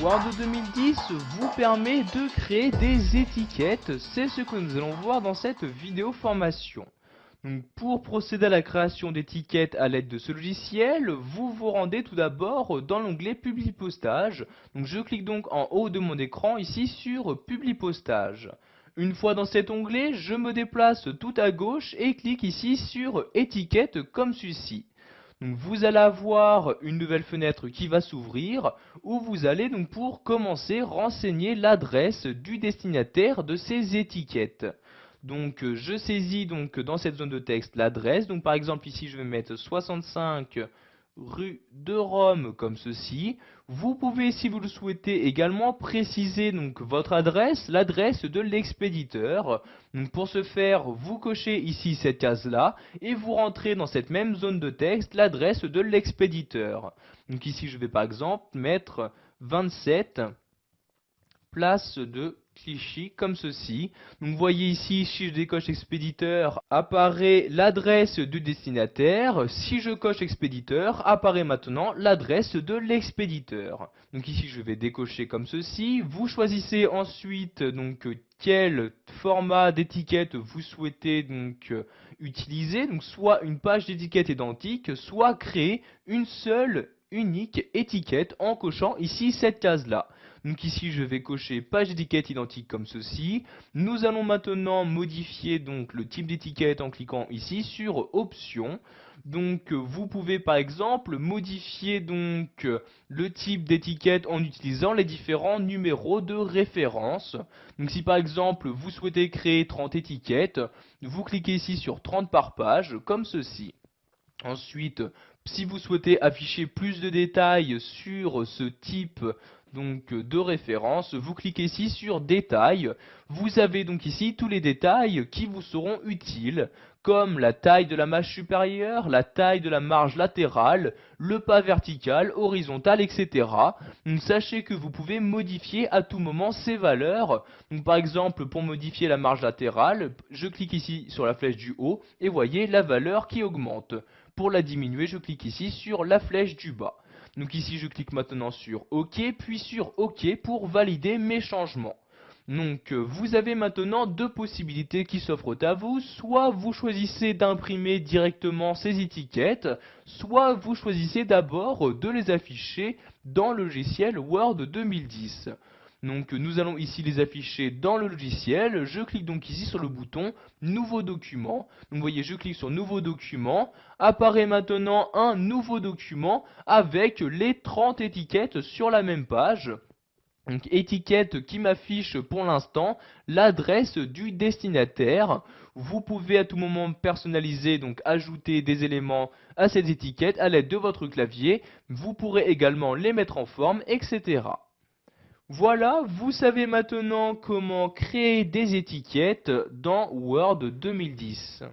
Word 2010 vous permet de créer des étiquettes, c'est ce que nous allons voir dans cette vidéo formation. Donc, pour procéder à la création d'étiquettes à l'aide de ce logiciel, vous vous rendez tout d'abord dans l'onglet Publipostage. Donc je clique donc en haut de mon écran ici sur Publipostage. Une fois dans cet onglet, je me déplace tout à gauche et clique ici sur Étiquettes comme ceci. Donc vous allez avoir une nouvelle fenêtre qui va s'ouvrir où vous allez donc pour commencer renseigner l'adresse du destinataire de ces étiquettes. Donc je saisis donc dans cette zone de texte l'adresse. Donc par exemple ici je vais mettre 65 rue de Rome comme ceci. Vous pouvez, si vous le souhaitez, également préciser donc votre adresse, l'adresse de l'expéditeur. Donc pour ce faire, vous cochez ici cette case-là et vous rentrez dans cette même zone de texte l'adresse de l'expéditeur. Donc ici je vais par exemple mettre 27 place de Clichy comme ceci. Donc vous voyez ici, si je décoche expéditeur, apparaît l'adresse du destinataire. Si je coche expéditeur, apparaît maintenant l'adresse de l'expéditeur. Donc ici je vais décocher comme ceci. Vous choisissez ensuite donc quel format d'étiquette vous souhaitez donc utiliser. Donc soit une page d'étiquette identique, soit créer une seule unique étiquette en cochant ici cette case là. Donc ici je vais cocher page d'étiquette identique comme ceci. Nous allons maintenant modifier donc le type d'étiquette en cliquant ici sur options. Donc vous pouvez par exemple modifier donc le type d'étiquette en utilisant les différents numéros de référence. Donc si par exemple vous souhaitez créer 30 étiquettes, vous cliquez ici sur 30 par page comme ceci. Ensuite, si vous souhaitez afficher plus de détails sur ce type donc de référence, vous cliquez ici sur détails. Vous avez donc ici tous les détails qui vous seront utiles, comme la taille de la marge supérieure, la taille de la marge latérale, le pas vertical, horizontal, etc. Donc sachez que vous pouvez modifier à tout moment ces valeurs. Donc par exemple, pour modifier la marge latérale, je clique ici sur la flèche du haut et voyez la valeur qui augmente. Pour la diminuer, je clique ici sur la flèche du bas. Donc ici, je clique maintenant sur OK, puis sur OK pour valider mes changements. Donc vous avez maintenant deux possibilités qui s'offrent à vous. Soit vous choisissez d'imprimer directement ces étiquettes, soit vous choisissez d'abord de les afficher dans le logiciel Word 2010. Donc nous allons ici les afficher dans le logiciel. Je clique donc ici sur le bouton Nouveau document. Donc vous voyez, je clique sur Nouveau document. Apparaît maintenant un nouveau document avec les 30 étiquettes sur la même page. Donc étiquette qui m'affiche pour l'instant l'adresse du destinataire. Vous pouvez à tout moment personnaliser, donc ajouter des éléments à cette étiquette à l'aide de votre clavier. Vous pourrez également les mettre en forme, etc. Voilà, vous savez maintenant comment créer des étiquettes dans Word 2010.